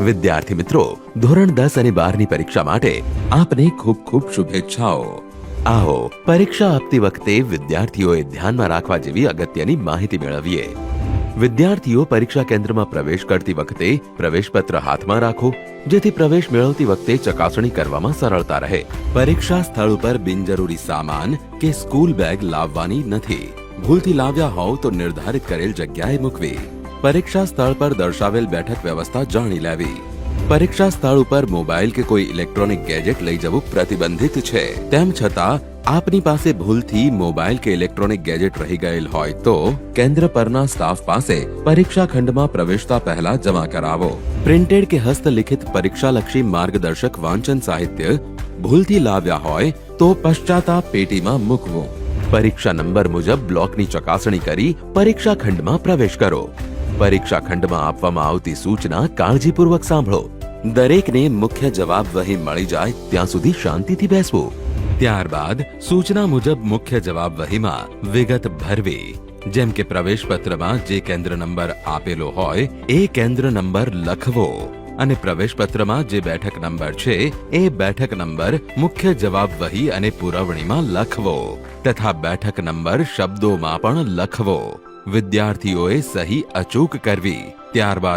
વિદ્યાર્થી મિત્રો, ધોરણ 10 અને 12ની પરીક્ષા માટે આપને ખૂબ ખૂબ શુભેચ્છાઓ। આવો પરીક્ષા આપતી વખતે વિદ્યાર્થીઓએ ધ્યાનમાં રાખવા જેવી અગત્યની માહિતી મેળવીએ। વિદ્યાર્થીઓ પરીક્ષા કેન્દ્રમાં પ્રવેશ કરતી વખતે પ્રવેશપત્ર હાથમાં રાખો, જેથી પ્રવેશ મેળવતી વખતે ચકાસણી કરવામાં સરળતા રહે। પરીક્ષા સ્થળ ઉપર બિનજરૂરી સામાન કે સ્કૂલ બેગ લાવવાની નથી। ભૂલથી લાવ્યા હોવ તો નિર્ધારિત કરેલ જગ્યાએ મૂકવી। પરીક્ષા સ્થળ પર દર્શાવેલ બેઠક વ્યવસ્થા જાણી લેવી। પરીક્ષા સ્થળ ઉપર મોબાઈલ કે કોઈ ઇલેક્ટ્રોનિક ગેજેટ લઈ જવું પ્રતિબંધિત છે। તેમ છતાં આપની પાસે ભૂલથી મોબાઈલ કે ઇલેક્ટ્રોનિક ગેજેટ રહી ગયેલ હોય તો કેન્દ્ર પરના સ્ટાફ પાસે પરીક્ષા ખંડમાં પ્રવેશતા પહેલા જમા કરાવો। પ્રિન્ટેડ કે હસ્તલિખિત પરીક્ષાલક્ષી માર્ગદર્શક વાંચન સાહિત્ય ભૂલથી લાવ્યા હોય તો પશ્ચાતાપ પેટીમાં મૂકવું। પરીક્ષા નંબર મુજબ બ્લોકની ચકાસણી કરી પરીક્ષા ખંડમાં પ્રવેશ કરો। પરીક્ષા ખંડમાં આપવામાં આવતી સૂચના કાળજીપૂર્વક સાંભળો। દરેકને મુખ્ય જવાબ વહી મળી જાય ત્યાં સુધી શાંતિથી બેસવું। ત્યારબાદ સૂચના મુજબ મુખ્ય જવાબ વહીમાં વિગત ભરવી। જેમ કે પ્રવેશ પત્રમાં જે કેન્દ્ર નંબર આપેલો હોય એ કેન્દ્ર નંબર લખવો અને પ્રવેશ પત્રમાં જે બેઠક નંબર છે એ બેઠક નંબર મુખ્ય જવાબ વહી અને પુરવણીમાં લખવો તથા બેઠક નંબર શબ્દોમાં પણ લખવો। વિદ્યાર્થીઓએ સહી અચૂક કરવી। ત્યારબાદ